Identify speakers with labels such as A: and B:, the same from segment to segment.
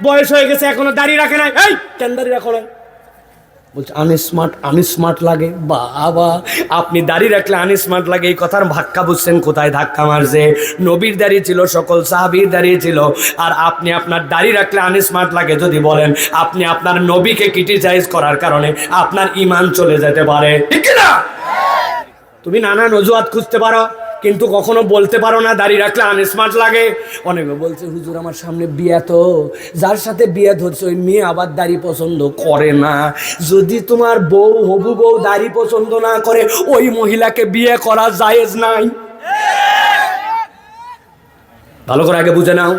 A: বয়স হয়ে গেছে এখনো দাড়ি রাখে নাই, এই কেন দাড়ি রাখো না? বলছে আনস্মার্ট লাগে। বাবা, আপনি দাড়ি রাখলে আনস্মার্ট লাগে, এই কথার ভাক্কা বুঝছেন কোথায় ধাক্কা মারছে? নবীর দাড়ি ছিল, সকল সাহাবীর দাড়ি ছিল, আর আপনি আপনার দাড়ি রাখলে আনস্মার্ট লাগে যদি বলেন, আপনি আপনার নবীকে ক্রিটিসাইজ করার কারণে আপনার ঈমান চলে যেতে পারে, ঠিক না? তুমি নানান অজুহাত খুঁজতে পারো, কিন্তু কখনো বলতে পারো না দাড়ি রাখলে আনস্মার্ট লাগে। অনেকে বলছে হুজুর আমার সামনে বিয়ে, তো যার সাথে বিয়ে ধরছে ওই মেয়ে আবার দাড়ি পছন্দ করে না। যদি তোমার বউ, হবু বউ দাড়ি পছন্দ না করে, ওই মহিলাকে বিয়ে করা জায়েজ নাই। ভালো করে আগে বুঝে নাও,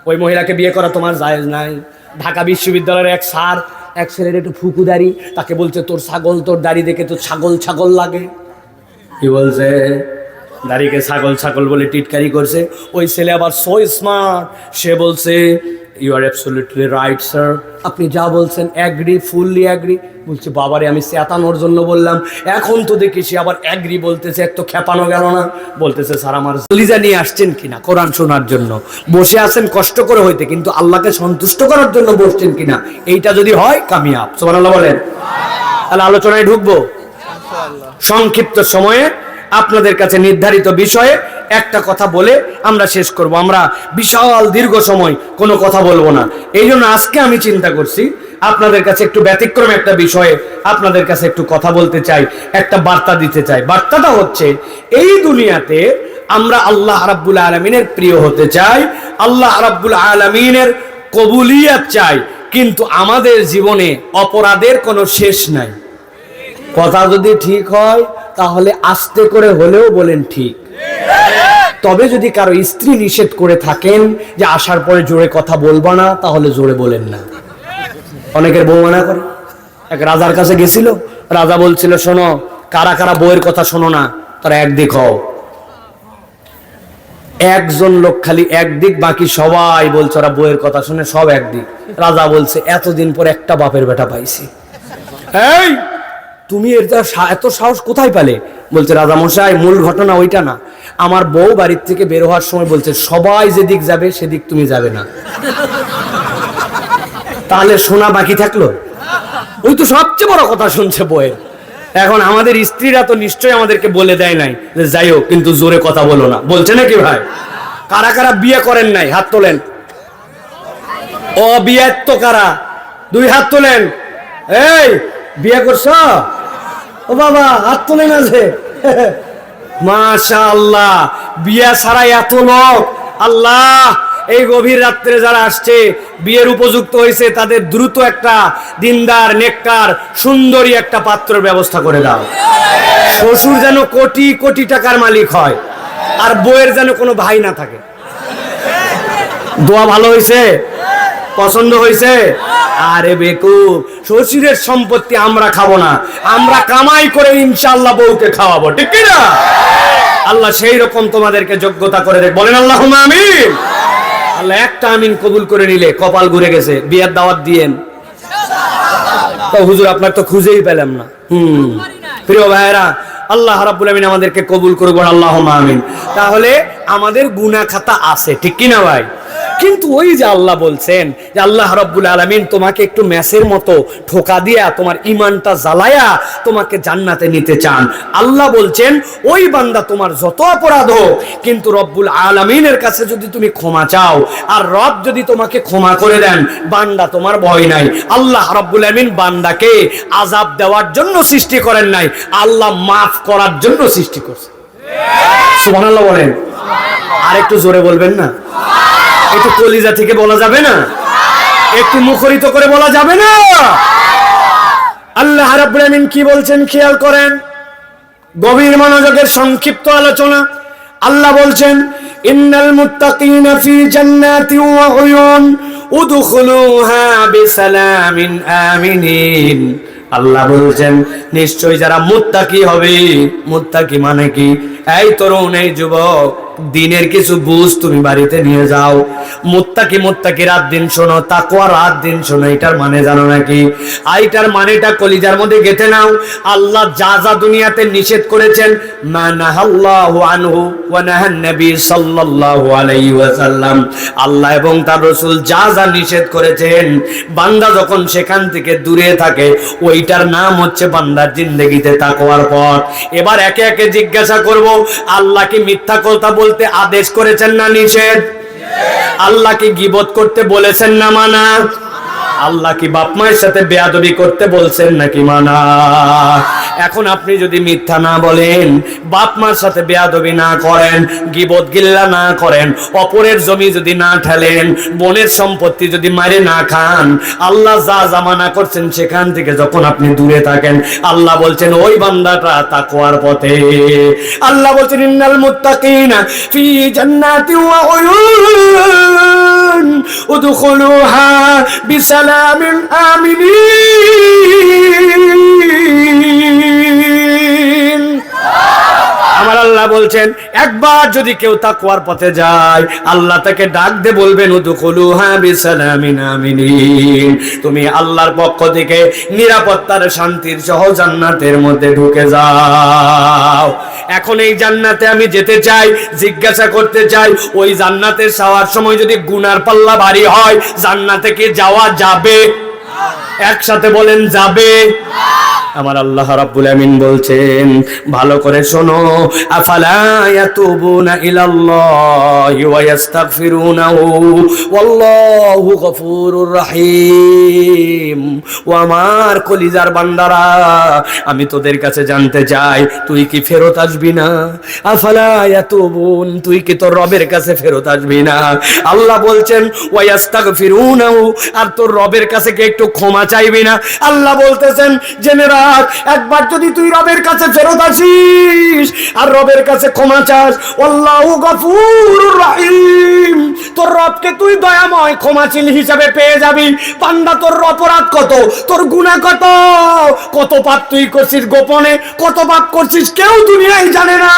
A: ওই মহিলাকে বিয়ে করা তোমার জায়েজ নাই। ঢাকা বিশ্ববিদ্যালয়ের এক স্যার এক ছেলের একটু ফুকু দাড়ি, তাকে বলছে তোর দাড়ি দেখে তো ছাগল লাগে। কি বলছে? দাড়িকে ছাগল বলে টিটকারি করছে। ওই ছেলে আবার সো স্মার্ট, সে বলছে you are absolutely right sir, আপনি যা বলছেন অ্যাগ্রি, ফুললি অ্যাগ্রি। বলছে বাবারে, আমি চেতানোর জন্য বললাম, এখন তো দেখি সে আবার অ্যাগ্রি বলতেছে, এক তো খেপানো গেল না। বলতেছে স্যার আমার কলিজা নিয়ে আসছেন কিনা কোরআন শোনার জন্য? বসে আছেন কষ্ট করে হইতে, কিন্তু আল্লাহকে সন্তুষ্ট করার জন্য বসছেন কিনা? এইটা যদি হয় কামিয়াব। সুবহানাল্লাহ বলেন। তাহলে আলোচনায় ঢুকবো। সংক্ষিপ্ত সময়ে আপনাদের কাছে নির্ধারিত বিষয়ে একটা কথা বলে আমরা শেষ করব। আমরা বিশাল দীর্ঘ সময় কোনো কথা বলবো না। এই জন্য আজকে আমি চিন্তা করছি আপনাদের কাছে একটু ব্যতিক্রম একটা বিষয়ে আপনাদের কাছে একটু কথা বলতে চাই, একটা বার্তা দিতে চাই। বার্তাটা হচ্ছে, এই দুনিয়াতে আমরা আল্লাহ রাব্বুল আলামিনের প্রিয় হতে চাই, আল্লাহ রাব্বুল আলামিনের কবুলিয়াত চাই, কিন্তু আমাদের জীবনে অপরাধের কোনো শেষ নাই। কথা যদি ঠিক হয় তাহলে আস্তে করে হলেও বলেন ঠিক। তবে যদি কারো স্ত্রী নিষেধ করে থাকেন যে আসার পরে জোরে কথা বলবা না, তাহলে জোরে বলেন না। অনেকের বউ মানা করে। এক রাজার কাছে গেছিল, রাজা বলছিল শোনো, কারা কারা বউয়ের কথা শোনো না, তারা একদিক হও। একজন লোক খালি একদিক, বাকি সবাই বলছে ওরা বউয়ের কথা শুনে সব একদিক। রাজা বলছে এতদিন পর একটা বাপের বেটা পাইছি। এই তুমি এত সাহস কোথায় পেলে? বলছে রাজা মশাই, মূল ঘটনা ওইটা না, আমার বউ বাড়ির থেকে বের হওয়ার সময় বলছে সবাই যেদিক যাবে সেদিক তুমি যাবে না। তাহলে শোনা বাকি থাকলো? ওই তো সবচেয়ে বড় কথা শুনছে বউয়ের। এখন আমাদের স্ত্রীরা তো নিশ্চয়ই আমাদেরকে বলে দেয় নাই যে যাই হোক কিন্তু জোরে কথা বলো না, বলছে নাকি ভাই? কারা কারা বিয়ে করেন নাই হাত তোলেন। অবিয়াত কারা? 2 হাত তোলেন। এই বিয়ে করছো? ও বাবা হাত তোলে না যে। মাশাআল্লাহ, বিয়ে ছাড়া এত লোক। আল্লাহ, এই গভীর রাত্রে যারা আসছে বিয়ের উপযুক্ত হয়েছে তাদের দ্রুত একটা দিনদার, নেককার, সুন্দরী একটা পাত্রের ব্যবস্থা করে দাও। শ্বশুর যেন কোটি কোটি টাকার মালিক হয়, আর বউয়ের যেন কোনো ভাই না থাকে। দোয়া ভালো হয়েছে? পছন্দ হয়েছে? আরে বেকুব, শ্বশুরের সম্পত্তি আমরা খাবো না, আমরা কামাই করে ইনশাআল্লাহ বউকে খাওয়াবো, ঠিক কি না? আল্লাহ সেই রকম তোমাদেরকে যোগ্যতা করে দেখ। বলেন আল্লাহুম্মা আমিন। আল্লাহ একটা আমিন কবুল করে নিলে কপাল ঘুরে গেছে, বিয়ের দাওয়াত দিয়েন। তো হুজুর আপনার তো খুঁজেই পেলাম না। প্রিয় ভাইয়েরা, আল্লাহ রাব্বুল আমিন আমাদেরকে কবুল করুক, আল্লাহুম্মা আমিন। তাহলে আমাদের গুনাহ খাতা আছে, ঠিক কি না ভাই? কিন্তু ওই যে আল্লাহ বলছেন যে আল্লাহ রাব্বুল আলামিন তোমাকে একটু ম্যাচের মতো ঠোকা দিয়া তোমার ঈমানটা জ্বালায়া তোমাকে জান্নাতে নিতে চান। আল্লাহ বলছেন ওই বান্দা তোমার যত অপরাধ হোক, কিন্তু রব্বুল আলামিনের কাছে যদি তুমি ক্ষমা চাও, আর রব যদি তোমাকে ক্ষমা করে দেন, বান্দা তোমার ভয় নাই। আল্লাহ রাব্বুল আলামিন বান্দাকে আযাব দেওয়ার জন্য সৃষ্টি করেন নাই, আল্লাহ মাফ করার জন্য সৃষ্টি করছে। সুবহানাল্লাহ বলেন। আর একটু জোরে বলবেন না? একটু কলিজা থেকে বলা যাবে না? একটু মুখরিত করে বলা যাবে না? আল্লাহ রাব্বুল আমিন কি বলছেন খেয়াল করেন, গভীর মনোযোগের সংক্ষিপ্ত আলোচনা। আল্লাহ বলছেন ইন্নাল মুত্তাকিনা ফি জান্নাতি ওয়া উয়ুন উদখুলুহা বিসালামিন আমিনিন। আল্লাহ বলছেন নিশ্চয় যারা মুত্তাকি হবে। মুত্তাকি মানে কি? এই তরুণ, এই যুবক, দিনের কিছু বুঝ তুমি বাড়িতে নিয়ে যাও। মুত্তাকি রাত দিন শোনো, তাকওয়া রাত দিন শোনো। এটার মানে জানো নাকি? এইটার মানেটা কলিজার মধ্যে গেঁথে নাও। আল্লাহ যা যা দুনিয়াতে নিষেধ করেছেন, মা নাহাল্লাহু আনহু ওয়া নাহান নবী সাল্লাল্লাহু আলাইহি ওয়াসাল্লাম, আল্লাহ এবং তার রাসূল যা যা নিষেধ করেছেন, বান্দা যখন সেখান থেকে দূরে থাকে, ওইটার নাম হচ্ছে বান্দার জিন্দেগিতে তাকওয়ার পথ। এবার একে একে জিজ্ঞাসা করব, আল্লাহ কি মিথ্যা কথা বলতে আদেশ করেছেন না নিষেধ? আল্লাহ কি গীবত করতে বলেছেন না মানা? আল্লাহ কি বাপ মায়ের সাথে বেয়াদবি করতে বলছেন নাকি মানা? এখন আপনি যদি মিথ্যা না বলেন, বাপ মার সাথে বেয়াদবি না করেন, গীবত গিল্লা না করেন, অপরের জমি যদি না ঠেলেন, বোনের সম্পত্তি যদি মারে না খান, আল্লাহ যা জামানা করছেন সেখান থেকে যখন আপনি দূরে থাকেন, আল্লাহ বলছেন ওই বান্দাটা তাকওয়ার পথে। আল্লাহ বলছেন ইন্নাল মুত্তাকিনা ফি জান্নাতি ওয়া উয়ুন উদখুলুহা বিসালামিন আমিনিন। আমার আল্লাহ বলছেন একবার যদি কেউ তাকওয়ার পথে যায়, আল্লাহ তাকে ডাক দিয়ে বলবেন উদখুলুহা বিসালামিন আমিনিন, তুমি আল্লাহর পক্ষ থেকে নিরাপত্তার শান্তির সহ জান্নাতের মধ্যে ঢুকে যাও। এখন এই জান্নাতে আমি যেতে চাই, জিজ্ঞাসা করতে চাই, ওই জান্নাতে যাওয়ার সময় যদি গুনার পাল্লা ভারী হয়, জান্নাতে কি যাওয়া যাবে? একসাথে বলেন যাবে? আমার আল্লাহ রাব্বুল আমিন বলছেন, ভালো করে শোনো, আফালা ইয়াতুবুনা ইলাল্লাহি ওয়া ইস্তাগফিরুনাহু ওয়াল্লাহু গফুরুর রহিম। ও আমার কলিজার বান্দারা, আমি তোদের কাছে জানতে চাই, তুই কি ফেরত আসবি না? আফালা ইয়াতুবুন, তুই কি তোর রবের কাছে ফেরত আসবি না? আল্লাহ বলছেন ওয়া ইস্তাগফিরুনাহু, আর তোর রবের কাছে কি একটু ক্ষমা চাইবি না? আল্লাহ বলতেছেন জেনে রাখ, একবার যদি তুই রবের কাছে ফেরত আসিস আর রবের কাছে ক্ষমা চাস, আল্লাহু গফুরুর রহিম, তোর রবকে তুই দয়াময় ক্ষমাশীল হিসাবে পেয়ে যাবি। বান্দা তোর অপরাধ কত, তোর গুনাহ কত, কত পাপ তুই করছিস গোপনে, কত পাপ করছিস কেউ দুনিয়ায় জানে না।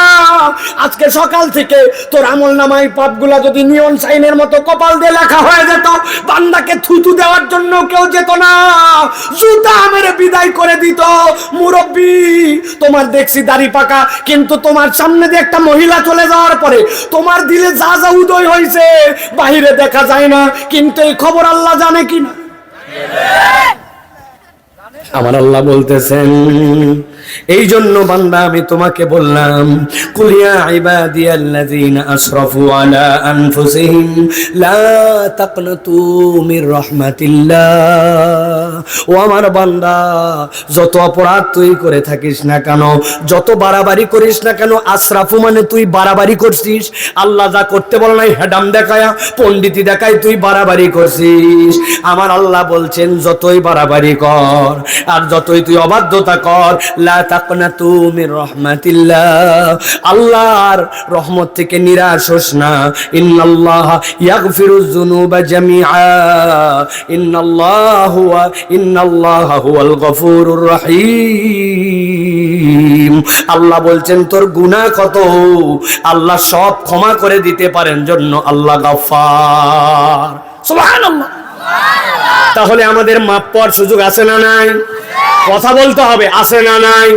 A: আজকে সকাল থেকে তোর আমলনামায় পাপগুলা যদি নিয়ন সাইনের মতো কপাল দিয়ে লেখা হয়ে যেত, বান্দাকে থুতু দেওয়ার জন্য কেউ যেত না, জুতা মেরে বিদায় করে দিত। মুরব্বী, তোমার দেখছি দাড়ি পাকা, কিন্তু তোমার সামনে দিয়ে একটা মহিলা চলে যাওয়ার পরে তোমার দিলে যা যা উদয় হয়েছে বাহিরে দেখা যায় না, কিন্তু এই খবর আল্লাহ জানে কিনা? আমার আল্লাহ বলতেছেন, এই জন্য বান্দা আমি তোমাকে বললাম, কুল ইয়া ইবাদিয়াল্লাযীনা আসরাফু আলা আনফুসিহিম লা তাকনাতু মির রাহমাতিল্লাহ। ও আমার বান্দা, যত অপরাধ তুই করে থাকিস না কেন, যত বাড়াবাড়ি করিস না কেন, আসরাফু মানে তুই বাড়াবাড়ি করছিস। আল্লাহ যা করতে বলে নাই হেডাম দেখায়া, পণ্ডিতি দেখায় তুই বাড়াবাড়ি করছিস। আমার আল্লাহ বলছেন যতই বাড়াবাড়ি কর আর যতই তুই অবাধ্যতা কর, লা তাকনাতু মির রাহমাতিল্লাহ, আল্লাহর রহমত থেকে নিরাশ হোস না। ইন্নাল্লাহা ইয়াগফিরুয যুনুবা জামিআ, ইন্নাল্লাহা হুয়াল গফুরুর রহিম। আল্লাহ বলছেন তোর গুনাহ কত, আল্লাহ সব ক্ষমা করে দিতে পারেন, জন্য আল্লাহ গফফার। সুবহানাল্লাহ। তাহলে আমাদের মাপ পাওয়ার সুযোগ আছে না নাই? কথা বলতে হবে, আছে না নাই?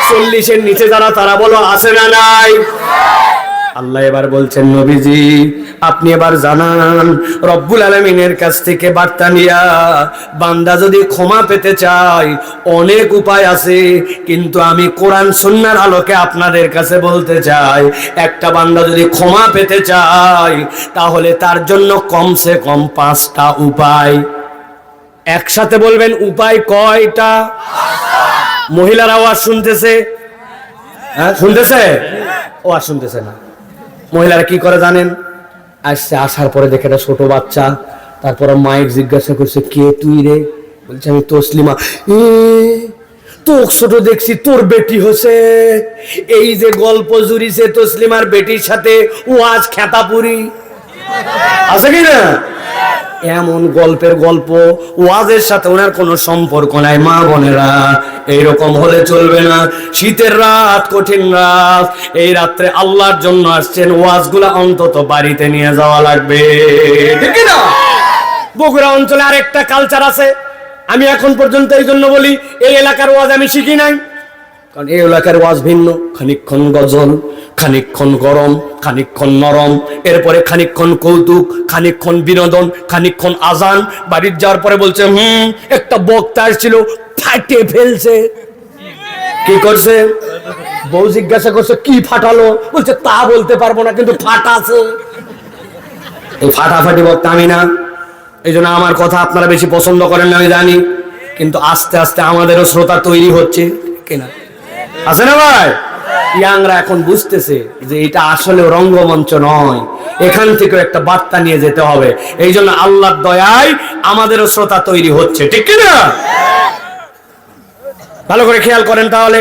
A: 40-এর নিচে যারা, তারা বলো আছে না নাই? আল্লাহ এবার বলছেন নবীজি আপনি এবার জানান রব্বুল আলামিনের কাছ থেকে বার্তা নিয়া, বান্দা যদি ক্ষমা পেতে চায় অনেক উপায় আছে, কিন্তু আমি কোরআন সুন্নাহর আলোকে আপনাদের কাছে বলতে চাই, একটা বান্দা যদি ক্ষমা পেতে চায় তাহলে তার জন্য কমসে কম 5টা উপায়। একসাথে বলবেন উপায় কয়টা? মহিলার আওয়াজ শুনতেছে? হ্যাঁ শুনতেছে? ও আর শুনতেছে না। মহিলারা কি করে জানেন? আসছে, আসার পরে দেখে একটা ছোট বাচ্চা, তারপর মায়ের জিজ্ঞাসা করছে কে তুই রে? বলছে আমি তসলিমা। তোর ছোট দেখছি, তোর বেটি হচ্ছে। এই যে গল্প জুড়িছে তসলিমার বেটির সাথে, ও আজ খেতাপুরি আছে কি না? এমন গল্পের গল্প, ওয়াজের সাথে ওনার কোনো সম্পর্ক নাই। মা বোনেরা, এইরকম হলে চলবে না। শীতের রাত, কঠিন রাত, এই রাত্রে আল্লাহর জন্য আসছেন, ওয়াজগুলা অন্তত বাড়িতে নিয়ে যাওয়া লাগবে, ঠিক না? বগুড়া অঞ্চলে আরেকটা কালচার আছে, আমি এখন পর্যন্ত এই জন্য বলি এই এলাকার ওয়াজ আমি শিখি নাই, কারণ এই এলাকার ওয়াজ ভিন্ন। খানিকক্ষণ গজল, খানিকক্ষণ গরম, খানিকক্ষণ নরম, এরপরে খানিকক্ষণ কৌতুক, খানিকক্ষণ বিনোদন, খানিকক্ষণ আজান। বাড়ির যাওয়ার পরে বলছে একটা বক্তা আসছিল, ফাটে ফেলছে। কি করছে? বউ জিজ্ঞাসা করছে কি ফাটালো? বলছে তা বলতে পারবো না, কিন্তু ফাটাছে। এই ফাটাফাটি বক্তা আমি না। এই জন্য আমার কথা আপনারা বেশি পছন্দ করেন না আমি জানি, কিন্তু আস্তে আস্তে আমাদেরও শ্রোতা তৈরি হচ্ছে, কিনা আছে না ভাই? ইয়াংরা এখন বুঝতেছে যে এটা আসলে রঙ্গমঞ্চ নয়, এখান থেকে একটা বার্তা নিয়ে যেতে হবে। এই জন্য আল্লাহর দয়ায় আমাদেরও শ্রোতা তৈরি হচ্ছে, ঠিক কিনা? ভালো করে খেয়াল করেন তাহলে,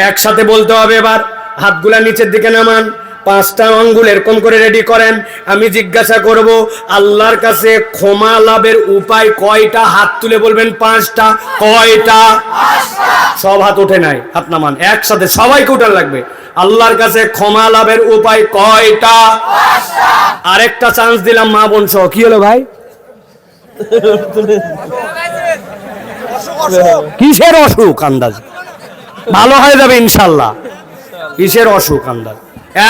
A: একসাথে বলতে হবে। এবার হাতগুলা নিচের দিকে নামান, 5টা আঙ্গুল এরকম করে রেডি করেন। আমি জিজ্ঞাসা করব আল্লাহর কাছে ক্ষমা লাভের উপায় কয়টা? হাত তুলে বলবেন 5টা। কয়টা? সব হাত ওঠে নাই, হাত নামান, একসাথে সবাইকে উঠান লাগবে। আল্লাহর কাছে ক্ষমা লাভের উপায় কয়টা? আরেকটা চান্স দিলাম মা বোন সহ। কি হলো ভাই? কিসের অসুখ আন্দাজ? ভালো হয়ে যাবে ইনশাল্লাহ। কিসের অসুখ আন্দাজ?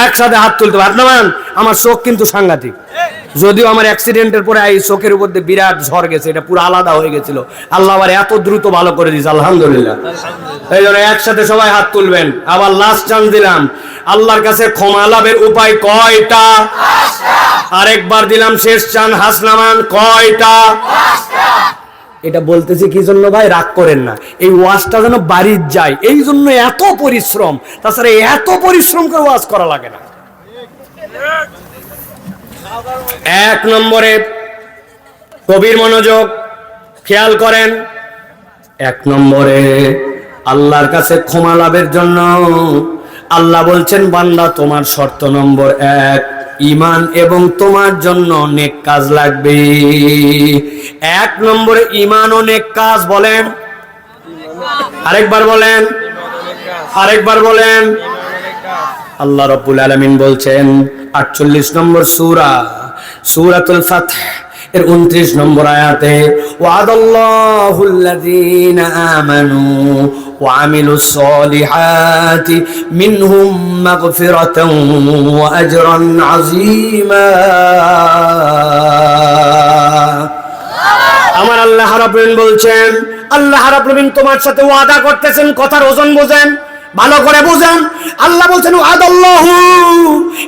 A: একসাথে হাত তুলতে পারবেন? নামান। আমার চোখ কিন্তু সাংঘাতিক, যদিও আমার অ্যাক্সিডেন্টের পরে এই চোখের উপর দিয়ে বিরাট ঝড় গেছে, এটা পুরো আলাদা হয়ে গেছিল। আল্লাহ আবার এত দ্রুত ভালো করে দিয়েছে, আলহামদুলিল্লাহ। এই জন্য একসাথে সবাই হাত তুলবেন। আবার লাস্ট চান্স দিলাম, আল্লাহর কাছে ক্ষমা লাভের উপায় কয়টা? আরেকবার দিলাম, শেষ চান, হাত নামান। কয়টা? এটা বলতেছি কি জন্য ভাই? রাগ করেন না, এই ওয়াজটা যেন বাড়ির যায়, এই জন্য এত পরিশ্রম। তাছাড়া এত পরিশ্রম করে ওয়াজ করা লাগে না। 1 নম্বরে গভীর মনোযোগ, খেয়াল করেন। 1 নম্বরে আল্লাহর কাছে ক্ষমা লাভের জন্য আল্লাহ বলছেন, বান্দা তোমার শর্ত নম্বর 1, ঈমান এবং তোমার জন্য নেক কাজ লাগবে। 1 নম্বরে ঈমান ও নেক কাজ। বলেন, আরেকবার বলেন, আরেকবার বলেন। আল্লাহ রাব্বুল আলামিন বলছেন 48 নম্বর সূরা, সূরাতুল ফাতহ এর 29 নম্বর আয়াতে, ওয়াদাল্লাহুল্লাযীনা আমানু ওয়া আমিলুস সলিহাতি মিনহুম মাগফিরাতান ওয়া আজরান আযীমা। আমার আল্লাহ রাব্বুল আলামিন বলছেন, আল্লাহ রাব্বুল আলামিন তোমার সাথে ওয়াদা করতেছেন। কথার ওজন বোঝেন, ভালো করে বুঝেন। আল্লাহ বলছেন ওয়াদাল্লাহু,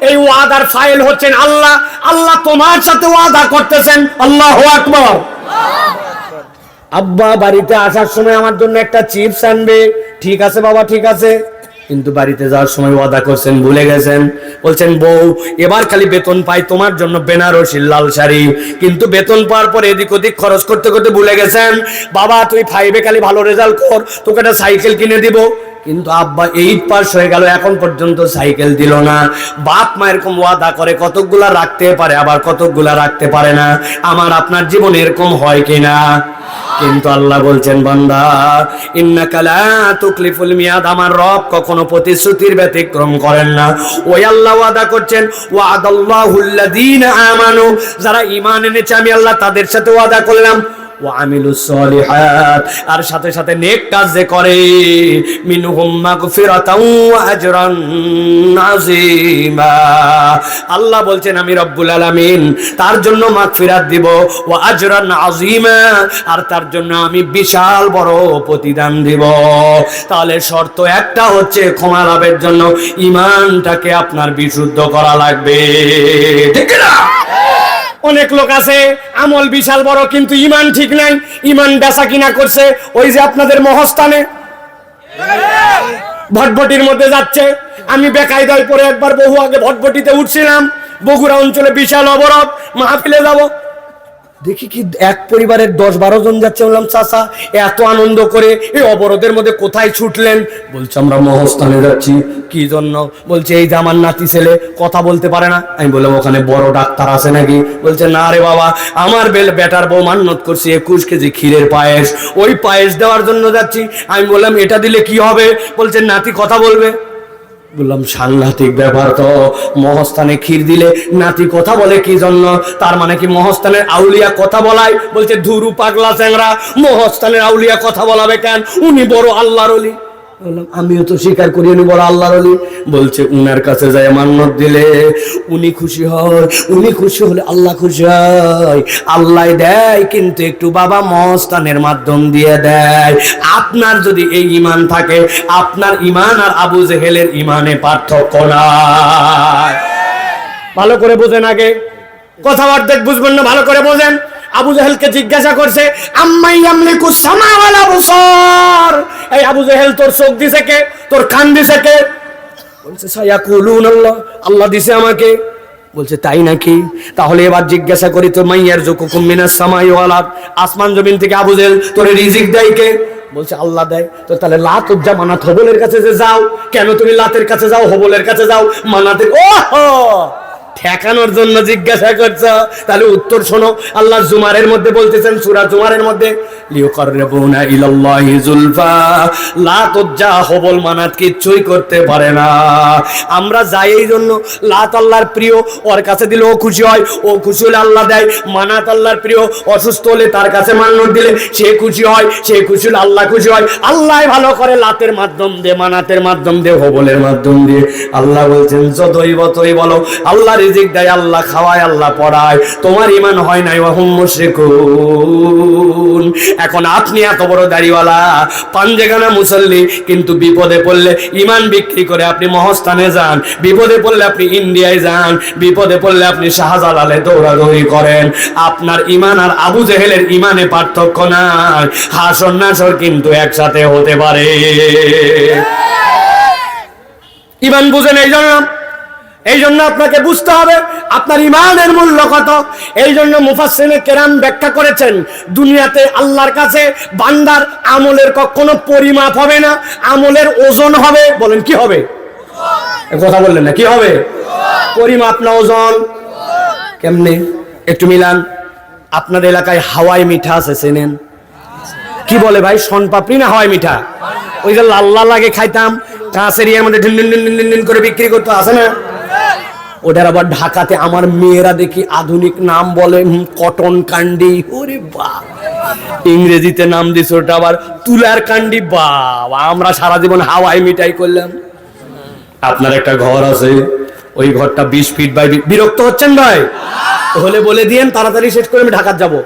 A: এই ওয়াদার ফাইল হচ্ছেন আল্লাহ। আল্লাহ তোমার সাথে ওয়াদা করতেছেন। আল্লাহু আকবার। আব্বা বাড়িতে আসার সময় আমার জন্য একটা চিপস আনবে। ঠিক আছে বাবা, ঠিক আছে। কিন্তু বাড়িতে যাওয়ার সময় ওয়াদা করছেন, ভুলে গেছেন। বলছেন বউ এবার খালি বেতন পাই তোমার জন্য বেনারসি লাল শাড়ি, কিন্তু বেতন পাওয়ার পর এদিক ওদিক খরচ করতে করতে ভুলে গেছেন। বাবা তুই 5-এ খালি ভালো রেজাল্ট কর, তোকে একটা সাইকেল কিনে দিব। কিন্তু আব্বা 8 পাস হয়ে গেল, এখন পর্যন্ত সাইকেল দিল না। বাপ মা এরকম ওয়াদা করে, কতকগুলা রাখতে পারে আবার কতকগুলা রাখতে পারে না। আমার আপনার জীবন এরকম হয় কিনা? কিন্তু আল্লাহ বলছেন, বান্দা ইন্নাকা লা তুকলিফুল মিয়াদ, আমার রব কখনো প্রতিশ্রুতির ব্যতিক্রম করেন না। ওই আল্লাহ ওয়াদা করছেন, ওয়াদাল্লাহুল্লাযীনা আমানু, যারা ঈমান এনেছে আমি আল্লাহ তাদের সাথে ওয়াদা করলাম, ওয়া আমিলুস সলিহাত, আর সাথে সাথে নেক কাজ যে করে, মিনহুম মাগফিরাতাও ওয়া আজরান আযীমা। আল্লাহ বলছেন আমি রব্বুল আলামিন তার জন্য মাগফিরাত দিব, ওয়া আজরান আযীমা, আর তার জন্য আমি বিশাল বড় প্রতিদান দিব। তাহলে শর্ত একটা হচ্ছে, ক্ষমা লাভের জন্য ঈমানটাকে আপনার বিশুদ্ধ করা লাগবে, ঠিক না? অনেক লোক আছে আমল বিশাল বড়, কিন্তু ঈমান ঠিক নাই। ঈমান বেচা কিনা করছে ওই যে আপনাদের মহস্থানে ভটভটির মধ্যে যাচ্ছে। আমি বেকায়দায় পরে একবার বহু আগে ভটভটিতে উঠছিলাম, বগুড়া অঞ্চলে বিশাল অবরোধ, মাহফিলে যাব। দেখি কি এক পরিবারের 10-12 জন যাচ্ছে। বললাম চাচা এত আনন্দ করে এই অবরোধের মধ্যে কোথায় ছুটলেন? বলছে আমরা মহস্থানে যাচ্ছি। কি জন্য? বলছে এই যে আমার নাতি ছেলে কথা বলতে পারে না। আমি বললাম ওখানে বড় ডাক্তার আছে নাকি? বলছে না রে বাবা, আমার বেটার বউ মান্যত করছে 21 কেজি ক্ষীরের পায়েস, ওই পায়েস দেওয়ার জন্য যাচ্ছি। আমি বললাম এটা দিলে কি হবে? বলছে নাতি কথা বলবে। বললাম সাংঘাতিক ব্যাপার তো, মহস্থানে ক্ষীর দিলে নাতি কথা বলে কি জন্য? তার মানে কি মহস্থানের আউলিয়া কথা বলায়? বলছে ধুরু পাগলা চ্যাংরা, মহস্থানের আউলিয়া কথা বলাবে কেন? উনি বড় আল্লাহর ওলি। বললাম আমিও তো স্বীকার করি উনি বড় আল্লাহর ওলি। বলছে উনার কাছে যায় মান্যত দিলে উনি খুশি হয়, উনি খুশি হলে আল্লাহ খুশি হয়। আল্লাহ দেয় কিন্তু একটু বাবা মহস্থানের মাধ্যম দিয়ে দেয়। আপনার যদি এই ঈমান থাকে, আপনার ঈমান আর আবু জেহেলের ঈমানে পার্থক্য নাই। ভালো করে বোঝেন, আগে কথাবার্তা বুঝবেন না, ভালো করে বোঝেন। আবু জেহেলকে জিজ্ঞাসা করছে আম্মাই ইয়ামলিকু সামা ওয়াল আবসার, এই আবু জেহেল তোর চোখ দিছে কে, তোর কান দিছে কে? বলছে সায়াকুলুন আল্লাহ, আল্লাহ দিছে আমাকে। বলছে তাই নাকি? তাহলে এবার জিজ্ঞাসা করি তো মাইয়ার যুকুকুম মিনাস সামাই ওয়াল আরদ, আসমান জমিন থেকে আবু জেহেল তোর রিজিক দেয় কে? বলছে আল্লাহ দেয়। তো তাহলে লাত উজ্জা মানাত হবলের কাছে যে যাও, কেন তুমি লাতের কাছে যাও, হবলের কাছে যাও, মানাতের? ওহো, ঠেকানোর জন্য জিজ্ঞাসা করছো? তাহলে উত্তর শোনো। আল্লাহ জুমারের মধ্যে বলতেছেন, সূরা জুমারের মধ্যে লিয়ুকাররিবুনা ইলাল্লাহি যুলফা, লাত উজ্জা হবল মানাত কিচ্ছুই করতে পারে না। আমরা যাই এই জন্য, লাত আল্লাহর প্রিয়, ওর কাছে দিলে ও খুশি হয়, ও খুশি হলে আল্লাহ দেয়। মানাত আল্লাহর প্রিয়, অসুস্থ হলে তার কাছে মান্যত দিলে সে খুশি হয়, সে খুশি হলে আল্লাহ খুশি হয়। আল্লাহ ভালো করে লাতের মাধ্যম দিয়ে, মানাতের মাধ্যম দিয়ে, হবলের মাধ্যম দিয়ে। আল্লাহ বলছেন যতই বতই বলো আল্লাহ রিজিক দেয়, আল্লাহ খাওয়ায়, আল্লাহ পড়ায়, তোমার ঈমান হয় নাই, ওয়াহুম মুশরিকুন। এখন আপনি এত বড় দাড়িওয়ালা, পাঞ্জেগানা মুসল্লি, কিন্তু বিপদে পড়লে ঈমান বিক্রি করে আপনি মহস্থানে যান, বিপদে পড়লে আপনি ইন্ডিয়ায় যান, বিপদে পড়লে আপনি শাহজালালে দৌড়াদৌড়ি করেন। আপনার ঈমান আর আবু জেহেলের ঈমানে পার্থক্য নাই। হাসর নাসর কিন্তু একসাথে হতে পারে। ঈমান বুঝেন? এই জন্য আপনাকে বুঝতে হবে আপনার ঈমানের মূল্য কত। এই জন্য মুফাসসিরিনে কেরাম ব্যাখ্যা করেছেন, দুনিয়াতে আল্লাহর কাছে বান্দার আমলের কখনো পরিমাপ হবে না, আমলের ওজন হবে। বলেন কি হবে? কথা বললেন না, কি হবে? পরিমাপ না ওজন। কেমনে? একটু মিলান। আপনার এলাকায় হাওয়াই মিঠা আছে, চেনেন? কি বলে ভাই, শনপাপড়ি না হাওয়াই মিঠা? ওই যে লাল লাল আগে খাইতাম, কাঁচের ইয়ার মধ্যে ঢিন ঢিন ঢিন ঢিন ঢিন করে বিক্রি করতে, আছে না? ওটার আবার ঢাকাতে আমার মেয়েরা দেখি আধুনিক নাম বলে কটন ক্যান্ডি। ওরে বাবা, ইংরেজিতে নাম দিছে ওটা আবার তুলার ক্যান্ডি। বাবা, আমরা সারা জীবন হাওয়াই মিঠাই করলাম। আপনার একটা ঘর আছে, ওই ঘরটা 20 ফিট বাই। বিরক্ত হচ্ছেন ভাই? হলে বলে দিয়েন, তাড়াতাড়ি শেষ করে আমি ঢাকা যাবো,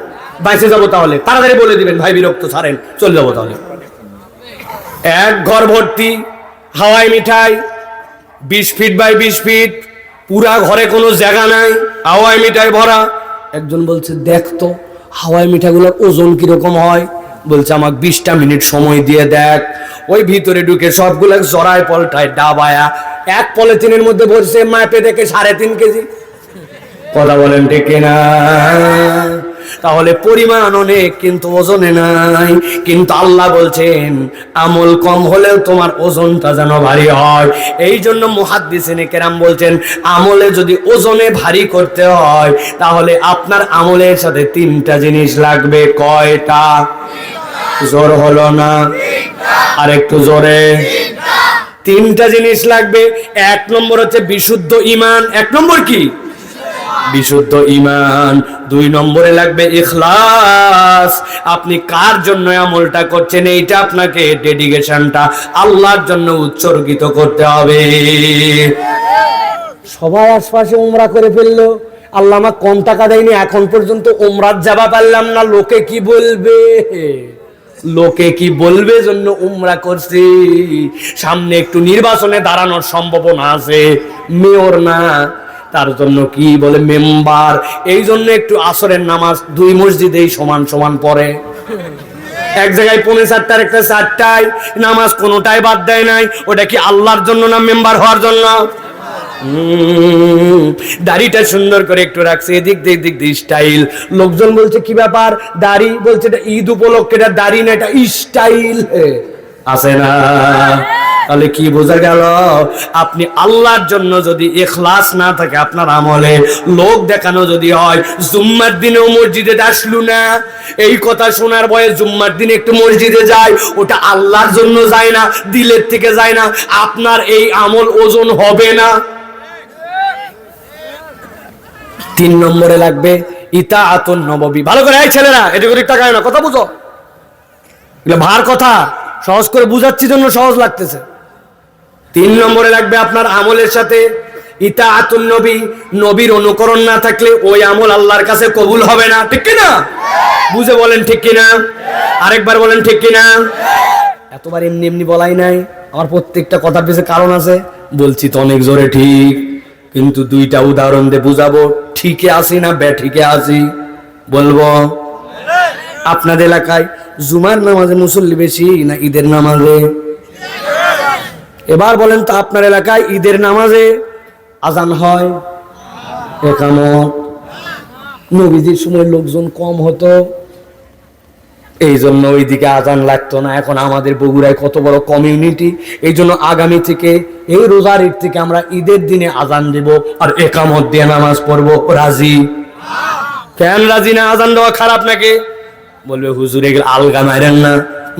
A: বাইসে যাবো। তাহলে তাড়াতাড়ি বলে দিবেন ভাই বিরক্ত ছাড়েন, চলে যাবো। তাহলে এক ঘর ভর্তি হাওয়াই মিঠাই, 20 ফিট বাই 20 ফিট, পুরা ঘরে কোনো জায়গা নাই, হাওয়াই মিঠাই ভরা। একজন বলছে দেখ তো হাওয়াই মিঠাইগুলোর ওজন কিরকম হয়। বলছে আমাকে 20টা মিনিট সময় দিয়ে দেখ। ওই ভিতরে ঢুকে সবগুলো জড়ায় পলটায় ডাবায়া এক পলিথিনের মধ্যে ভরছে, মাপে দেখে 3.5 কেজি। কথা বলেন ঠিক না? তাহলে পরিমাণ অনেক কিন্তু ওজনে নাই। কিন্তু আল্লাহ বলছেন আমল কম হলেও তোমার ওজনটা যেন ভারী হয়। এই জন্য মুহাদ্দিসিনে কেরাম বলছেন আমলে যদি ওজনে ভারী করতে হয় তাহলে আপনার আমলের সাথে 3টা জিনিস লাগবে। কয়টা? জোর হলো না, আর একটু জোরে। 3টা জিনিস লাগবে। 1 নম্বর হচ্ছে বিশুদ্ধ ঈমান। 1 নম্বর কি? বিশুদ্ধ ঈমান। 2 নম্বরে লাগবে ইখলাস। আপনি কার জন্য আমলটা করছেন এইটা আপনাকে ডেডিকেশনটা আল্লাহর জন্য উৎসর্গিত করতে হবে। সবাই আশপাশে উমরা করে ফেললো, আল্লাহ আমাকে কম টাকা দেয়নি, এখন পর্যন্ত উমরার যাবা পারলাম না, লোকে কি বলবে, লোকে কি বলবে জন্য উমরা করছি। সামনে একটু নির্বাচনে দাঁড়ানোর সম্ভাবনা আছে, মেয়র না, তার জন্য কি বলে মেম্বার। এই জন্য একটু আসরের নামাজ 2 মসজিদেই সমান সমান পড়ে। এক জায়গায় 4:45 একটা 4টায় নামাজ কোনোটাই বাদ দেয় নাই। ওটা কি আল্লাহর জন্য না মেম্বার হওয়ার জন্য? দাড়িটা সুন্দর করে একটু রাখছে, এদিক দিয়ে স্টাইল। লোকজন বলছে কি ব্যাপার দাড়ি? বলছে এটা ঈদ উপলক্ষে, এটা দাড়ি না, এটা স্টাইল আছে না। তাহলে কি বোঝা গেল? আপনি আল্লাহর জন্য যদি ইখলাস না থাকে আপনার আমলে, লোক দেখানো যদি হয়, জুম্মার দিনেও মসজিদে আসলু না, এই কথা শোনার বয়ে জুম্মার দিনে একটু মসজিদে যায়, ওটা আল্লাহর জন্য যায় না, দিলের থেকে যায় না, আপনার এই আমল ওজন হবে না। 3 নম্বরে লাগবে ইতাআতুন নববী। ভালো করে এই ছেলেরা, এদিকে টাকায় না, কথা বুঝো, এগুলো ভার কথা, সহজ করে বুঝাচ্ছি জন্য সহজ লাগতেছে। 3 নম্বরে লাগবে আপনার আমলের সাথে ইতাআতুন নবী। নবীর অনুকরণ না থাকলে ওই আমল আল্লাহর কাছে কবুল হবে না, ঠিক কি না? বুঝে বলেন ঠিক কি না? আরেকবার বলেন ঠিক কি না? এতবার এমনি এমনি বলাই নাই, আমার প্রত্যেকটা কথার পিছনে কারণ আছে। বলছি তো অনেক জোরে ঠিক, কিন্তু 2টা উদাহরণ দিয়ে বুঝাবো ঠিকই আসি না ব্যাঠিকে আসি বলবো। আপনাদের এলাকায় জুমার নামাজে মুসল্লি বেশি না ঈদের নামাজে? এবার বলেন তো, আপনার এলাকায় ঈদের নামাজে আজান হয়, একামত? নবীজির সময় লোকজন কম হতো, এই জন্য ওইদিকে আজান লাগতো না। এখন আমাদের বগুড়ায় কত বড় কমিউনিটি, এই জন্য আগামী থেকে এই রোজার ঈদ থেকে আমরা ঈদের দিনে আজান দেব আর একামত দিয়ে নামাজ পড়বো। রাজি? কেন রাজি না? আজান দেওয়া খারাপ নাকি? বলবে হুজুর এগুলো আলগা মারেন না,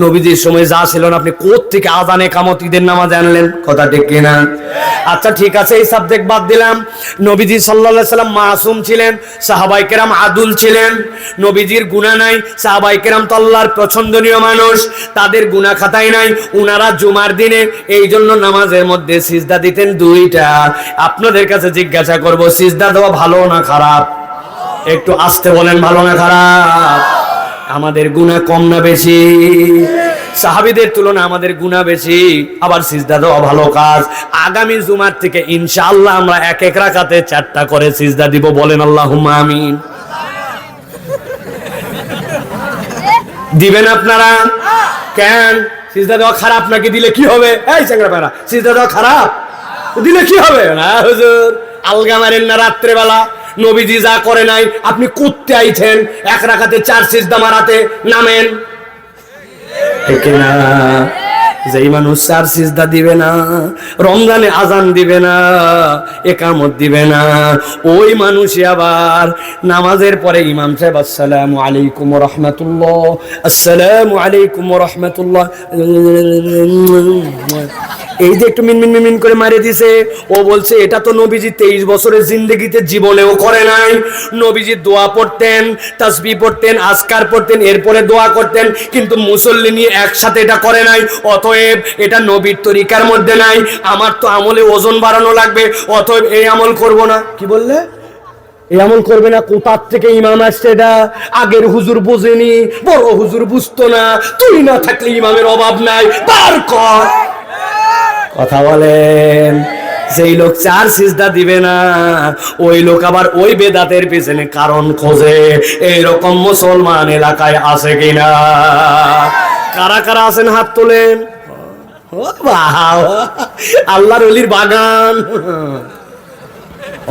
A: নবীজির সময় যা ছিল না, আপনি কোত্থেকে আজান একামত ঈদের নামাজ আনলেন? কথা ঠিক কিনা? আচ্ছা ঠিক আছে, এই সাবজেক্ট বাদ দিলাম। নবীজি সাল্লাল্লাহু আলাইহি সাল্লাম মাসুম ছিলেন, সাহাবায়ে কেরাম আদুল ছিলেন, নবীজির গুনাহ নাই। সাহাবায়ে কেরাম তো আল্লাহর পছন্দনীয় মানুষ, তাদের গুনাহ খাতাই নাই। উনারা জুমার দিনে এই জন্য নামাজের মধ্যে সিজদা দিতেন 2টা। আপনাদের কাছে জিজ্ঞাসা করব, সিজদা দেওয়া ভালো না খারাপ? একটু আস্তে বলেন, ভালো না খারাপ? আমাদের গুনাহ কম না বেশি? সাহাবীদের তুলনায় আমাদের গুনাহ বেশি, আবার সিজদা দেওয়া ভালো কাজ। আগামী জুমার থেকে ইনশাআল্লাহ আমরা এক রাকাতে 4টা করে সিজদা দিব, বলেন আল্লাহুম্মা আমিন। দিবেন আপনারা? কেন? সিজদা দেওয়া খারাপ নাকি? দিলে কি হবে? এই চ্যাংড়া পায়রা, সিজদা দেওয়া খারাপ? দিলে কি হবে? না হুজুর, আলগা মারেন না রাত্রে বেলা। নবীজি যা করে নাই আপনি করতে আইছেন, 1 রাকাতে 4 সিজদা মারাতে নামেন, ঠিক না? যেই মানুষ 4 সিজদা দিবে না, রমজানে আজান দিবে না, একামত দিবে না, ওই মানুষই আবার নামাজের পরে ইমাম সাহেব আসসালামু আলাইকুম ওয়া রাহমাতুল্লাহ, আসসালামু আলাইকুম ওয়া রাহমাতুল্লাহ, এই যে একটু মিনমিন মিনমিন করে মারে দিছে, ও বলছে এটা তো নবীজি 23 বছরের জিন্দেগিতে জীবনেও করে নাই। নবীজি দোয়া পড়তেন, তাসবিহ পড়তেন, আজকার পড়তেন, এরপরে দোয়া করতেন, কিন্তু মুসল্লি নিয়ে একসাথে এটা করে নাই। অতএব এটা নবীর তরিকার মধ্যে নাই। আমার তো আমলে ওজন বাড়ানো লাগবে, অতএব এই আমল করব না। কি বললে? এই আমল করবে না? কোথার থেকে ইমাম আসছে এটা? আগের হুজুর বোঝেনি, বড় হুজুর বুঝতো না, তুই না থাকলে ইমামের অভাব নাই, বার কর। কথা বলেন। যেই লোক 4 সিজদা দিবে না, ওই লোক আবার ওই বেদাতের পিছনে কারণ খোঁজে। এইরকম মুসলমান এলাকায় আছে কিনা? কারা কারা আছেন হাত তোলেন। আল্লাহর ওলির বাগান।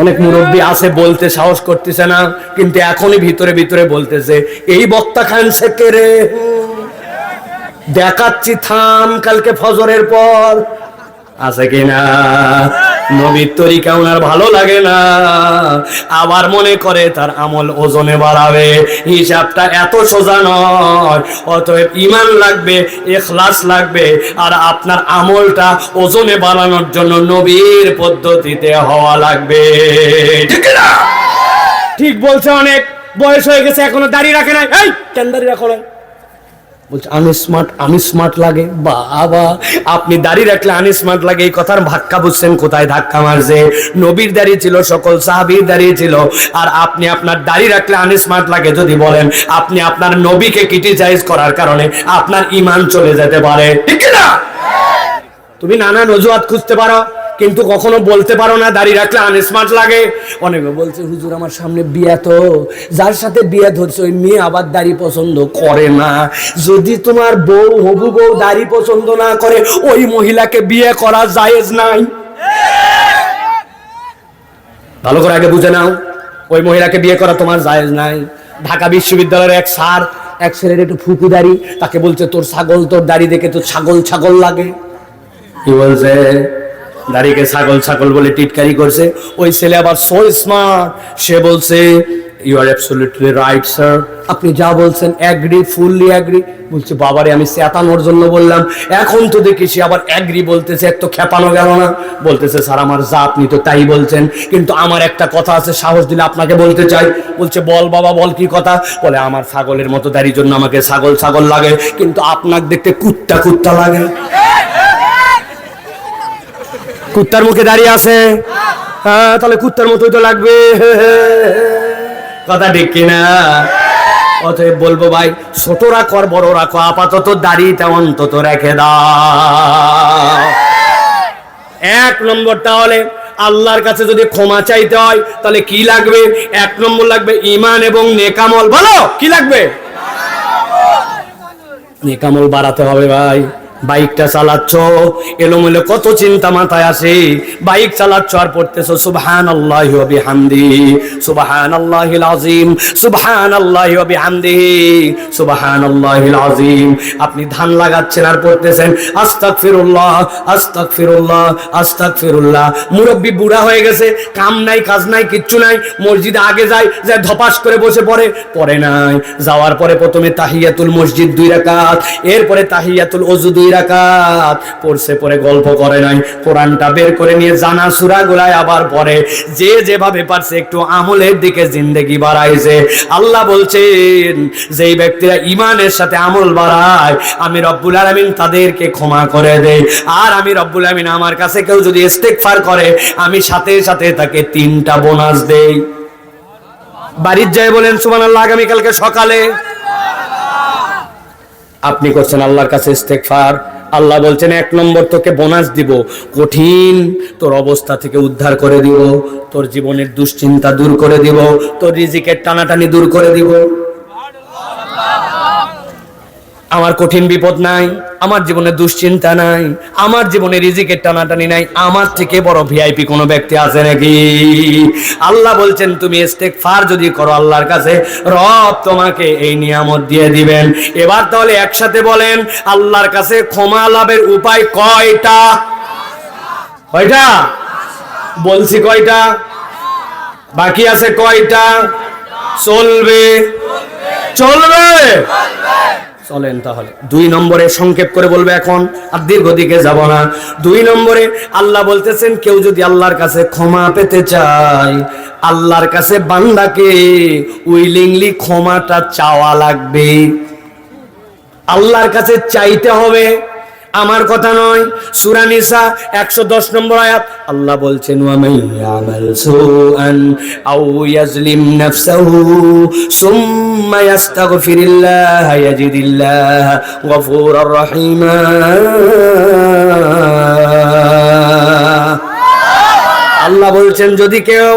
A: অনেক মুরব্বী আছে, বলতে সাহস করতেছে না, কিন্তু এখনই ভিতরে ভিতরে বলতেছে এই বক্তা খান শেখে রে, দেখাচ্ছি থাম কালকে ফজরের পর। আছে কিনা? নবীর তরিকা ওনার ভালো লাগে না, আবার মনে করে তার আমল ওজনে বাড়াবে। হিসাবটা এত সোজা নয়। অতএব ঈমান লাগবে, ইখলাস লাগবে, আর আপনার আমলটা ওজনে বাড়ানোর জন্য নবীর পদ্ধতিতে হওয়া লাগবে, ঠিক না? ঠিক বলছে, অনেক বয়স হয়ে গেছে এখনো দাড়ি রাখে নাই। এই কেন দাড়ি রাখো না? বলছে আমি স্মার্ট লাগে। বাবা, আপনি দাড়ি রাখলে আনস্মার্ট লাগে, এই কথার ধাক্কা বুঝছেন কোথায় ধাক্কা মারছে? নবীর দাড়ি ছিল, সকল সাহাবীর দাড়ি ছিল, আর আপনি আপনার দাড়ি রাখলে আনস্মার্ট লাগে যদি বলেন, আপনি আপনার নবীকে ক্রিটিসাইজ করার কারণে আপনার ঈমান চলে যেতে পারে, ঠিক না? তুমি নানান অজুহাত খুঁজতে পারো, কিন্তু কখনো বলতে পারো না দাড়ি রাখলে আনস্মার্ট লাগে। অনেকে বলছে হুজুর আমার সামনে বিয়া, তো যার সাথে বিয়া ধরছে ওই মেয়ে আবার দাড়ি পছন্দ করে না। যদি তোমার বউ, হবু বউ দাড়ি পছন্দ না করে, ওই মহিলাকে বিয়ে করা জায়েজ নাই। ভালো করে আগে বুঝে নাও, ওই মহিলাকে বিয়ে করা তোমার জায়েজ নাই। ঢাকা বিশ্ববিদ্যালয়ের এক স্যার এক ছেলের একটু ফুকু দাড়ি, তাকে বলছে তোর ছাগল তোর দাড়ি দেখে তো ছাগল ছাগল লাগে। কি বলছে? দাড়িকে ছাগল ছাগল বলে টিটকারি করছে। ওই ছেলে আবার সো স্মার্ট, সে বলছে you are absolutely right sir, আপনি যা বলছেন অ্যাগ্রি, ফুললি অ্যাগ্রি। বলছে বাবারে আমি চেতানোর জন্য বললাম, এখন তো দেখি সে আবার অ্যাগ্রি বলতেছে, এক তো খেপানো গেল না। বলতেছে স্যার আমার যা আপনি তো তাই বলছেন, কিন্তু আমার একটা কথা আছে, সাহস দিলে আপনাকে বলতে চাই। বলছে বল বাবা বল, কি কথা? বলে আমার ছাগলের মতো দাড়ির জন্য আমাকে ছাগল ছাগল লাগে, কিন্তু আপনাকে দেখতে কুত্তা কুত্তা লাগে। কুত্তার মুখে দাঁড়িয়ে আছে, হ্যাঁ তাহলে কুত্তার মতোই তো লাগবে। কথা ঠিক কিনা? অতএব বলবো ভাই, ছোট রাখো আর বড় রাখো, আপাতত দাড়িটা অন্তত রেখে দাও। এক নম্বর, তাহলে আল্লাহর কাছে যদি ক্ষমা চাইতে হয় তাহলে কি লাগবে? এক নম্বর লাগবে ঈমান এবং নেকামল। বলো কি লাগবে? নেকামল বাড়াতে হবে ভাই। বাইকটা চালাচ্ছ, এলোমেলো কত চিন্তা মাথায় আসে। বাইক চালাচ্ছ আর পড়তেছো সুবহানাল্লাহি ওয়া বিহামদিহি, সুবহানাল্লাহিল আযীম, সুবহানাল্লাহি ওয়া বিহামদিহি, সুবহানাল্লাহিল আযীম। আপনি ধান লাগাচ্ছেন আর পড়তেছেন আস্তাগফিরুল্লাহ, আস্তাগফিরুল্লাহ, আস্তাগফিরুল্লাহ। মুরব্বি বুড়া হয়ে গেছে, কাম নাই কাজ নাই কিচ্ছু নাই, মসজিদে আগে যায়, যে ধপাস করে বসে পড়ে নাই। যাওয়ার পরে প্রথমে তাহিয়াতুল মসজিদ 2 রাকাত, এরপরে তাহিয়াতুল ওযু 2 রাকাত পড়ছে, পরে গল্প করে নাই, কোরআনটা বের করে নিয়ে জানা সূরা গুলাই আবার পড়ে। যে যেভাবে পারছে একটু আমলের দিকে জিন্দেগি বাড়াইছে। আল্লাহ বলছেন যেই ব্যক্তিরা ঈমানের সাথে আমল বাড়ায় আমি রব্বুল আলামিন তাদেরকে ক্ষমা করে দেই। আর আমি রব্বুল আলামিন আমার কাছে কেউ যদি ইস্তেগফার করে আমি সাথে সাথে তাকে 3টা বোনাস দেই। বাড়ির যায় বলেন সুবহানাল্লাহ। আগামী কালকে সকালে আপনি করছেন আল্লাহর কাছে ইস্তেগফার, আল্লাহ বলছেন 1 নম্বর তোকে বোনাস দিব, কঠিন তোর অবস্থা থেকে উদ্ধার করে দিব, তোর জীবনের দুশ্চিন্তা দূর করে দিব, তোর রিজিকের টানাটানি দূর করে দিব। আমার কঠিন বিপদ নাই, আমার জীবনে দুশ্চিন্তা নাই, আমার জীবনে রিজিকের টানাটানি নাই, আমার থেকে বড় ভিআইপি কোনো ব্যক্তি আছে নাকি? আল্লাহ বলছেন তুমি ইস্তেগফার যদি করো আল্লাহর কাছে রব তোমাকে এই নিয়ামত দিয়ে দিবেন। এবার তাহলে একসাথে বলেন আল্লাহর কাছে ক্ষমা লাভের উপায় কয়টা? কয়টা বলছি? কয়টা বাকি আছে? কয়টা চলবে? চলবে চলেন তাহলে 2 নম্বরে সংক্ষেপ করে বলবো এখন, আর দীর্ঘ দিকে যাব না। 2 নম্বরে আল্লাহ বলতেছেন কেউ যদি আল্লাহর কাছে ক্ষমা পেতে চায় আল্লাহর কাছে বান্দাকে উইলিংলি ক্ষমাটা চাওয়া লাগবে। আল্লাহর কাছে চাইতে হবে, আমার কথা নয়। সূরা নিসা 110 নম্বর আয়াত আল্লাহ বলছেন ওয়া মাইয়ামাল সুআন আও ইয়াজলিম নাফসাহু সুম্মা ইয়াস্তাগফিরিল্লাহ ইয়াজিদিল্লাহ গফুরার রহিমা। আল্লাহ বলছেন যদি কেউ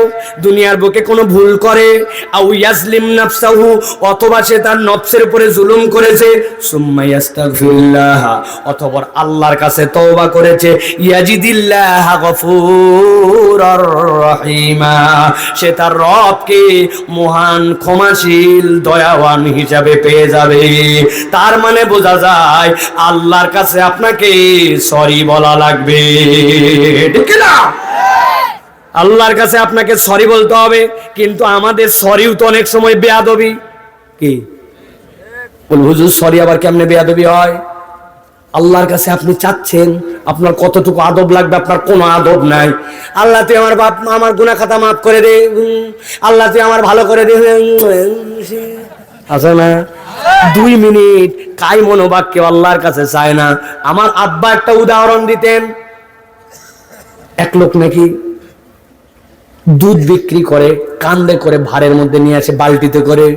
A: দুনিয়ার বুকে কোনো ভুল করে আও ইয়াজলিম নাফসাহু অথবা সে তার নফসের উপরে জুলুম করেছে, সুম্মা ইয়াস্তাগফিরুল্লাহ অথবা আল্লাহর কাছে তওবা করেছে, ইয়াজিদিল্লাহ গফুরার রহিমা সে তার রবকে মহান ক্ষমাশীল দয়াবান হিসাবে পেয়ে যাবে। তার মানে বোঝা যায় আল্লাহর কাছে আপনাকে সরি বলা লাগবে, ঠিক না? আল্লাহর কাছে আপনাকে সরি বলতে হবে, কিন্তু আমাদের সরিও তো অনেক সময় বেয়াদবি। কি বল হুজুর, সরি আবার কেমনে বেয়াদবি হয়? আল্লাহর কাছে আপনি চাচ্ছেন, আপনার কতটুকু আদব লাগবে? আপনার কোনো আদব নাই। আল্লাহ তুই আমার বাপ আমার গুনাহ খাতা মাফ করে দে, আল্লাহ তুই আমার ভালো করে দে, আছে না? 2 মিনিট কাই মনোবাক্যে আল্লাহর কাছে চায় না। আমার আব্বা একটা উদাহরণ দিতেন। এক লোক নাকি দুধ বিক্রি করে, কান্দে করে ভারের মধ্যে নিয়ে আসে বালতিতে করে,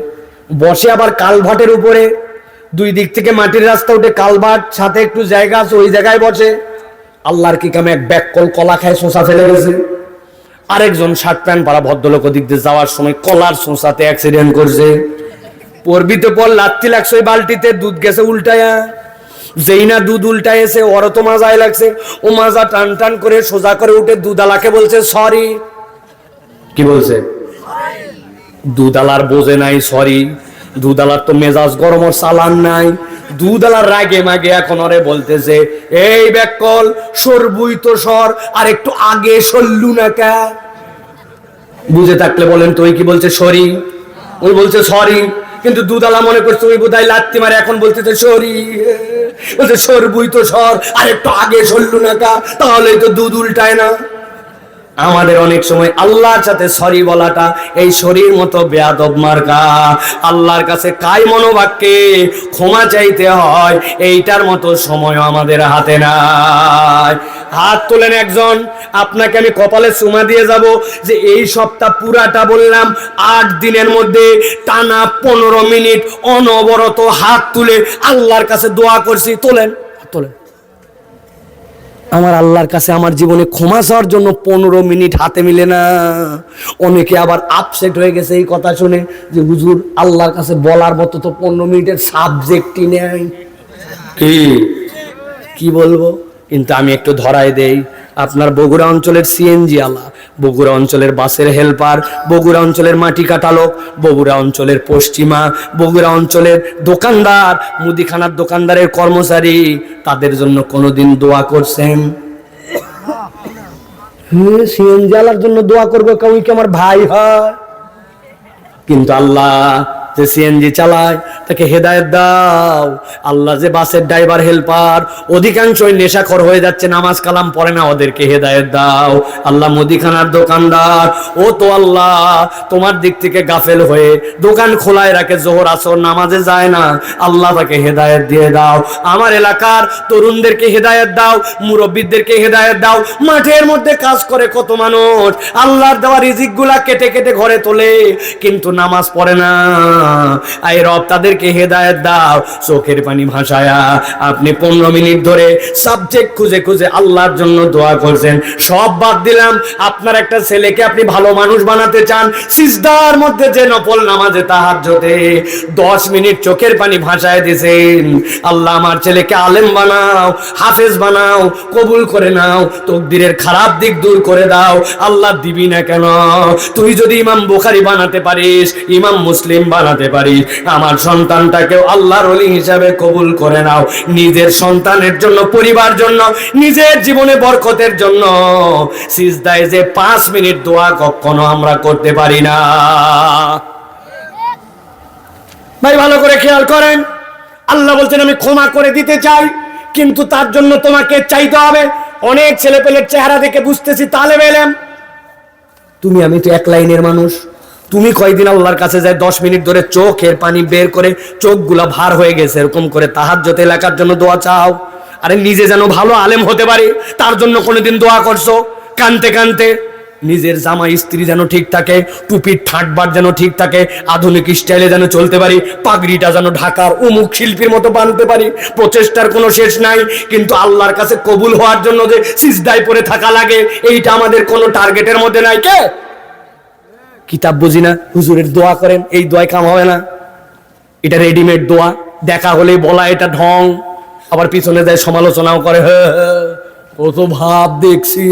A: বসে আবার কালভাটের উপরে, 2 দিক থেকে মাটির রাস্তা উঠে কালভাট, সাথে একটু জায়গা আছে, ওই জায়গায় বসে। আল্লাহর কি কামে এক ব্যাগ কলা খায় শোঁসা ফেলে গেছে। আরেকজন শার্ট প্যান্ট পরা ভদ্রলোক দিক দিয়ে যাওয়ার সময় কলার শোঁসাতে অ্যাক্সিডেন্ট করছে। পরবিতে পর লাত্তি লাগছে ওই বালতিতে, দুধ গেছে উল্টায়া। যেই না দুধ উল্টায় এসে ওরও তো মাজায় লাগছে, ও মাজা টান টান করে সোজা করে উঠে দুধালাকে বলছে সরি। কি বলছে? দুধালার বোঝে নাই সরি, দুধালার তো মেজাজ গরম ওর চালান নাই। দুধালার রাগে মাগে এখন ওরে বলতেছে, এই ব্যাককল সরবুই তো সর, আর একটু আগে সরলু না কা? বুঝে থাকলে বলেন তো, ওই কি বলছে? সরি। ওই বলছে সরি, কিন্তু দুধালা মনে করছে ওই বোধহয় লাত্তি মারে, এখন বলতেছে সরি। বলছে সরবুই তো সর, আর একটু আগে সরলু না কা? তাহলে তো দুধ উল্টায় না। আমাদের অনেক সময় আল্লাহর সাথে সরি বলাটা এই শরীর মতো বেয়াদব মার্কা। আল্লাহর কাছে কাই মনোবাক্যে ক্ষমা চাইতে হয়, এইটার মতো সময় আমাদের হাতে নাই। হাত তোলেন একজন, আপনাকে আমি কপালে চুমা দিয়ে যাব যে এই সপ্তাহ পুরাটা বললাম 8 দিনের মধ্যে টানা 15 মিনিট অনবরত হাত তুলে আল্লাহর কাছে দোয়া করছি। তোলেন, তোলেন। আমার আল্লাহর কাছে আমার জীবনে ক্ষমা চাওয়ার জন্য 15 মিনিট হাতে মিলে না। অনেকে আবার আপসেট হয়ে গেছে এই কথা শুনে যে হুজুর আল্লাহর কাছে বলার মতো তো 15 মিনিটের সাবজেক্টই নেই। কি বলবো? কিন্তু আমি একটু ধরাই দেই, আপনার বগুড়া অঞ্চলের সিএনজি আলা, বগুড়া অঞ্চলের বাসের হেল্পার, বগুড়া অঞ্চলের মাটি কাটালোক, বগুড়া অঞ্চলের পশ্চিমা, বগুড়া অঞ্চলের দোকানদার, মুদিখানার দোকানদারের কর্মচারী, তাদের জন্য কোনোদিন দোয়া করছেন? সিএনজি আলার জন্য দোয়া করবো কেউ কি আমার ভাই হয়? কিন্তু আল্লাহ যে সিএনজি চালায় তাকে হেদায়েত দাও। আল্লাহ যে বাসের ড্রাইভার হেল্পার অধিকাংশই নেশাখোর হয়ে যাচ্ছে, নামাজ কালাম পড়ে না, ওদেরকে হেদায়েত দাও। আল্লাহ মুদিখানার দোকানদার, ও তো আল্লাহ তোমার দিক থেকে গাফেল হয়ে দোকান খোলায় রাখে, জোহর আসর নামাজে যায় না, আল্লাহ তাকে হেদায়েত দিয়ে দাও। আমার এলাকার তরুণদেরকে হেদায়েত দাও, মুরব্বীদেরকে হেদায়েত দাও। মাঠের মধ্যে কাজ করে কত মানুষ আল্লাহর দেওয়া রিজিক গুলা কেটে কেটে ঘরে তোলে, কিন্তু নামাজ পড়ে না। আই রব তাদেরকে হেদায়েত দাও। চোখের পানি ভাসায়া আপনি 15 মিনিট ধরে সাবজেক্ট খুঁজে খুঁজে আল্লাহর জন্য দোয়া করছেন। সব বাদ দিলাম, আপনার একটা ছেলেকে আপনি ভালো মানুষ বানাতে চান, সিজদার মধ্যে যে নফল নামাজে তাহাজ্জুদে 10 মিনিট চোখের পানি ভাসায় দিয়েছেন, আল্লাহ আমার ছেলেকে আলেম বানাও, হাফেজ বানাও, কবুল করে নাও, তাকদীরের খারাপ দিক দূর করে দাও। আল্লাহ দিবি না কেন? তুই যদি ইমাম বুখারী বানাতে পারিস, ইমাম মুসলিম বানাতে পারিস, আমার সন্তানটাকেও আল্লাহর ওলি হিসাবে কবুল করে নাও। নিজের সন্তানের জন্য, পরিবার জন্য, নিজের জীবনে বরকতের জন্য সিজদায় যে 5 মিনিট দোয়া কখনো আমরা করতে পারি না। ভাই ভালো করে খেয়াল করেন, আল্লাহ বলছেন আমি ক্ষমা করে দিতে চাই, কিন্তু তার জন্য তোমাকে চাইতে হবে। অনেক ছেলেপেলের চেহারা দেখে বুঝতেছি তালেব ইলম। তুমি আমি তো এক লাইনের মানুষ। তুমি কয়দিন আল্লাহর কাছে যায় 10 মিনিট ধরে চোখের পানি বের করে চোখগুলা ভার হয়ে গেছে এরকম করে তাহাজ্জুদ এলাকার জন্য দোয়া চাও? আরে নিজে যেন ভালো আলেম হতে পারে তার জন্য কোনোদিন দোয়া করছো? কানতে কানতে নিজের জামা স্ত্রী যেন ঠিক থাকে, টুপির ঠাটবার যেন ঠিক থাকে, আধুনিক স্টাইলে যেন চলতে পারি, পাগড়িটা যেন ঢাকার অমুক শিল্পীর মতো বানতে পারি, প্রচেষ্টার কোনো শেষ নাই। কিন্তু আল্লাহর কাছে কবুল হওয়ার জন্য যে সিজদায় পড়ে থাকা লাগে, এইটা আমাদের কোনো টার্গেটের মধ্যে নাই। কে কিতাব বুঝি না, হুজুরের দোয়া করেন, এই দোয়ায় কাম হবে না, এটা রেডিমেড দোয়া, দেখা হলেই বলা এটা ঢং, আবার পিছনে যায় সমালোচনাও করে, কত ভাব দেখছি,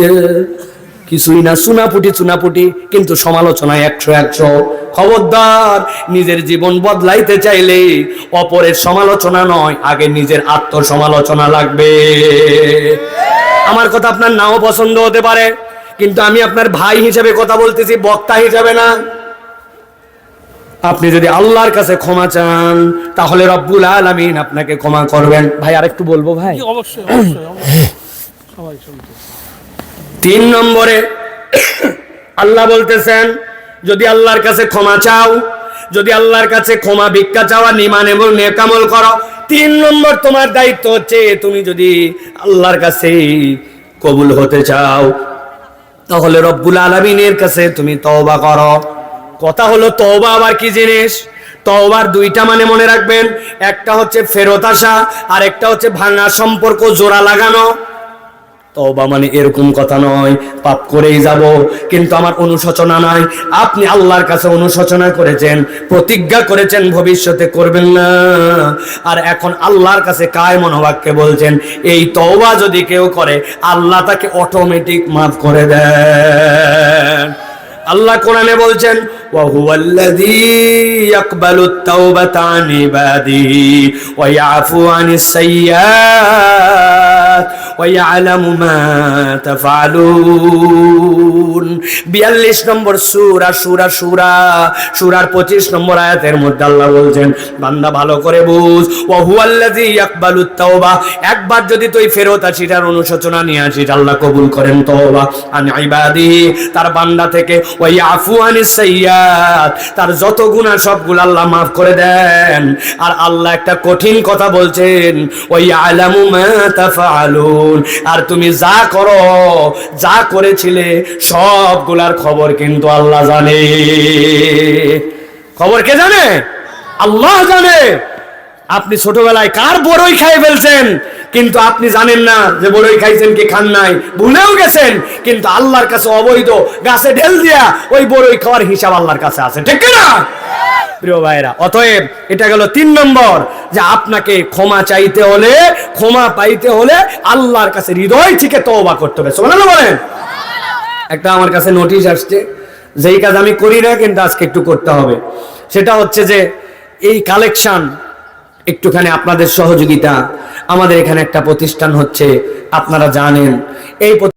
A: কিছুই না, চুনাপুটি চুনাপুটি, কিন্তু সমালোচনায় 100। খবরদার, নিজের জীবন বদলাইতে চাইলে অপরের সমালোচনা নয়, আগে নিজের আত্মসমালোচনা লাগবে। আমার কথা আপনার নাও পছন্দ হতে পারে, কিন্তু আমি আপনার ভাই হিসেবে কথা বলতেছি, বক্তা হিসেবে না। আপনি যদি আল্লাহর কাছে ক্ষমা চান তাহলে রব্বুল আলামিন আপনাকে ক্ষমা করবেন। ভাই আরেকটু বলবো ভাই? অবশ্যই। 3 নম্বরে আল্লাহ বলতেছেন যদি আল্লাহর কাছে ক্ষমা চাও, যদি আল্লাহর কাছে ক্ষমা ভিক্ষা চাওয়া নিমান এবং নেকামল করো, 3 নম্বর তোমার দায়িত্ব হচ্ছে তুমি যদি আল্লাহর কাছে কবুল হতে চাও তাহলে রব্বুল আলামিনের কাছে তুমি তওবা করো। কথা হলো তওবা আবার কি জিনিস? তওবার 2টা মানে মনে রাখবেন, একটা হচ্ছে ফেরত আসা আর একটা হচ্ছে ভাঙা সম্পর্ক জোড়া লাগানো। তওবা মানে এরকম কথা নয় পাপ করেই যাব কিন্তু আমার অনুশোচনা নাই। আপনি আল্লাহর কাছে অনুশোচনা করেছেন, প্রতিজ্ঞা করেছেন ভবিষ্যতে করবেন না, আর এখন আল্লাহর কাছে কায় মনোবাক্যে বলছেন এই তওবা যদি কেউ করে আল্লাহ তাকে অটোমেটিক মাফ করে দেন। আল্লাহ কোরআনে বলছেন ওয়া হুয়াল্লাযী ইয়াকবালুত তাওবাতা আন ইবাদিহি ওয়া ইয়াফু আনিস সাইয়্যাত ওয়া ইয়ালামু মা তাফআলুন। 42 নম্বর সূরা সূরার 25 নম্বর আয়াতের মধ্যে আল্লাহ বলছেন বান্দা ভালো করে বুঝ, ওয়া হুয়াল্লাযী ইয়াকবালুত তাওবা, একবার যদি তুই ফেরত আসিস আর অনুশোচনা নিয়ে আসিস আল্লাহ কবুল করেন তওবা আন ইবাদিহি, তার বান্দা থেকে, ওয়া ইয়াফু আনিস সাইয়্যাত, তার যত গুনাহ সবগুলো আল্লাহ মাফ করে দেন। আর আল্লাহ একটা কঠিন কথা বলছেন ওয়া ইয়ালামু মা তাফআলুন, আর তুমি যা করো যা করেছিলে সবগুলার খবর কিন্তু আল্লাহ জানে। খবর কে জানে? আল্লাহ জানে। আপনি ছোটবেলায় কার বড়ই খাই ফেলছেন কিন্তু আপনি জানেন না যে বড়ই খাইছেন কি খান নাই, ভুলেও গেছেন, কিন্তু আল্লাহর কাছে অবৈধ গাছে ঢেল দিয়া ওই বড়ই খাওয়ার হিসাব আল্লাহর কাছে আছে, ঠিক না প্রিয় ভাইরা? অতএব এটা গেল 3 নম্বর, যে আপনাকে ক্ষমা চাইতে হলে, ক্ষমা পাইতে হলে আল্লাহর কাছে হৃদয় থেকে তওবা করতে হবে। সুবহানাল্লাহ বলেন। একটা আমার কাছে নোটিশ আসছে, যেই কাজ আমি করি না কিন্তু আজকে একটু করতে হবে, সেটা হচ্ছে যে এই কালেকশন একটুখানি আপনাদের সহযোগিতা, আমাদের এখানে একটা প্রতিষ্ঠান হচ্ছে, আপনারা জানেন এই